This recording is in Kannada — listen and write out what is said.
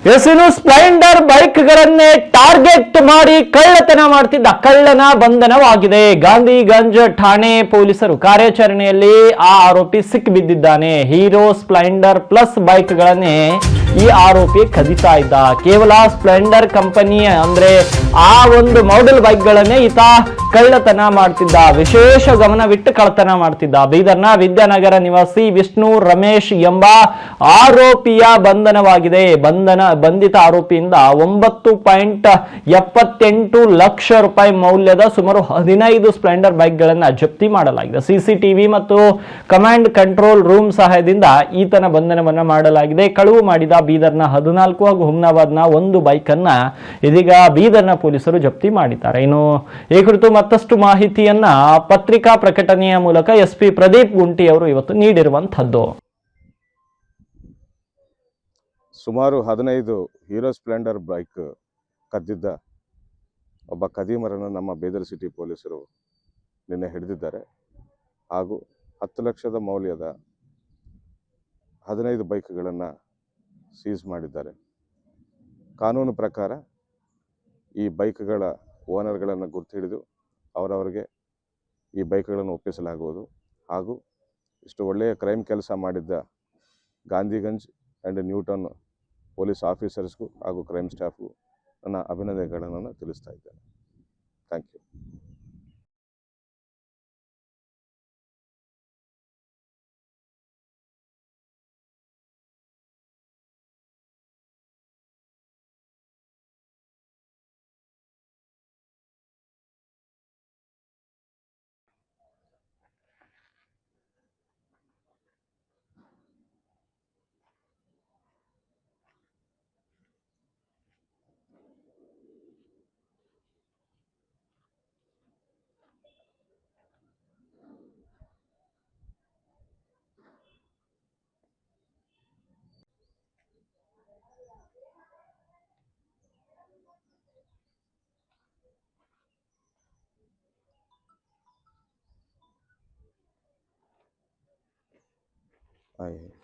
ಇನ್ನು ಸ್ಪ್ಲೆಂಡರ್ ಬೈಕ್ಗಳನ್ನೇ ಟಾರ್ಗೆಟ್ ಮಾಡಿ ಕಳ್ಳತನ ಮಾಡ್ತಿದ್ದ ಕಳ್ಳನ ಬಂಧನವಾಗಿದೆ. ಗಾಂಧಿಗಂಜ್ ಠಾಣೆ ಪೊಲೀಸರು ಕಾರ್ಯಾಚರಣೆಯಲ್ಲಿ ಆ ಆರೋಪಿ ಸಿಕ್ಕಿಬಿದ್ದಿದ್ದಾನೆ. ಹೀರೋ ಸ್ಪ್ಲೆಂಡರ್ ಪ್ಲಸ್ ಬೈಕ್ಗಳನ್ನೇ ಈ ಆರೋಪಿ ಕದಿತಾ ಇದ್ದ. ಕೇವಲ ಸ್ಪ್ಲೆಂಡರ್ ಕಂಪನಿ ಅಂದ್ರೆ ಆ ಒಂದು ಮಾಡೆಲ್ ಬೈಕ್ಗಳನ್ನೇ ಈತ ಕಳ್ಳತನ ಮಾಡ್ತಿದ್ದ. ವಿಶೇಷ ಗಮನವಿಟ್ಟು ಕಳ್ಳತನ ಮಾಡ್ತಿದ್ದ. ಬೀದರ್ನ ವಿದ್ಯಾನಗರ ನಿವಾಸಿ ವಿಷ್ಣು ರಮೇಶ್ ಎಂಬ ಆರೋಪಿಯ ಬಂಧನವಾಗಿದೆ. ಬಂಧಿತ ಆರೋಪಿಯಿಂದ 9.78 ಲಕ್ಷ ರೂಪಾಯಿ ಮೌಲ್ಯದ ಸುಮಾರು 15 ಸ್ಪ್ಲೆಂಡರ್ ಬೈಕ್ಗಳನ್ನು ಜಪ್ತಿ ಮಾಡಲಾಗಿದೆ. ಸಿಸಿಟಿವಿ ಮತ್ತು ಕಮಾಂಡ್ ಕಂಟ್ರೋಲ್ ರೂಮ್ ಸಹಾಯದಿಂದ ಈತನ ಬಂಧನವನ್ನ ಮಾಡಲಾಗಿದೆ. ಕಳುವು ಮಾಡಿದ ಬೀದರ್ನ 14 ಹಾಗೂ ಹುಮ್ನಾಬಾದ್ನ 1 ಬೈಕ್ ಅನ್ನ ಇದೀಗ ಬೀದರ್ನ ಪೊಲೀಸರು ಜಪ್ತಿ ಮಾಡಿದ್ದಾರೆ. ಇನ್ನು ಈ ಕುರಿತು ಮತ್ತಷ್ಟು ಮಾಹಿತಿಯನ್ನ ಪತ್ರಿಕಾ ಪ್ರಕಟಣೆಯ ಮೂಲಕ ಎಸ್ಪಿ ಪ್ರದೀಪ್ ಗುಂಟಿ ಅವರು ಇವತ್ತು ನೀಡಿರುವಂತಹದ್ದು. ಸುಮಾರು 15 ಹೀರೋ ಸ್ಪ್ಲೆಂಡರ್ ಬೈಕ್ ಕದ್ದಿದ್ದ ಒಬ್ಬ ಕದೀಮರನ್ನು ನಮ್ಮ ಬೀದರ್ ಸಿಟಿ ಪೊಲೀಸರು ನಿನ್ನೆ ಹಿಡಿದಿದ್ದಾರೆ. ಹಾಗೂ 10 ಲಕ್ಷದ ಮೌಲ್ಯದ 15 ಬೈಕ್ಗಳನ್ನು ಸೀಸ್ ಮಾಡಿದ್ದಾರೆ. ಕಾನೂನು ಪ್ರಕಾರ ಈ ಬೈಕ್ಗಳ ಓನರ್ಗಳನ್ನು ಗುರ್ತು ಹಿಡಿದು ಅವರವರಿಗೆ ಈ ಬೈಕ್ಗಳನ್ನು ಒಪ್ಪಿಸಲಾಗುವುದು. ಹಾಗೂ ಇಷ್ಟು ಒಳ್ಳೆಯ ಕ್ರೈಮ್ ಕೆಲಸ ಮಾಡಿದ್ದ ಗಾಂಧಿಗಂಜ್ ಆ್ಯಂಡ್ ನ್ಯೂಟನ್ ಪೊಲೀಸ್ ಆಫೀಸರ್ಸ್ಗೂ ಹಾಗೂ ಕ್ರೈಮ್ ಸ್ಟಾಫ್ಗೂ ನನ್ನ ಅಭಿನಂದನೆಗಳನ್ನು ತಿಳಿಸ್ತಾ ಇದ್ದೇನೆ. Thank you. Aye.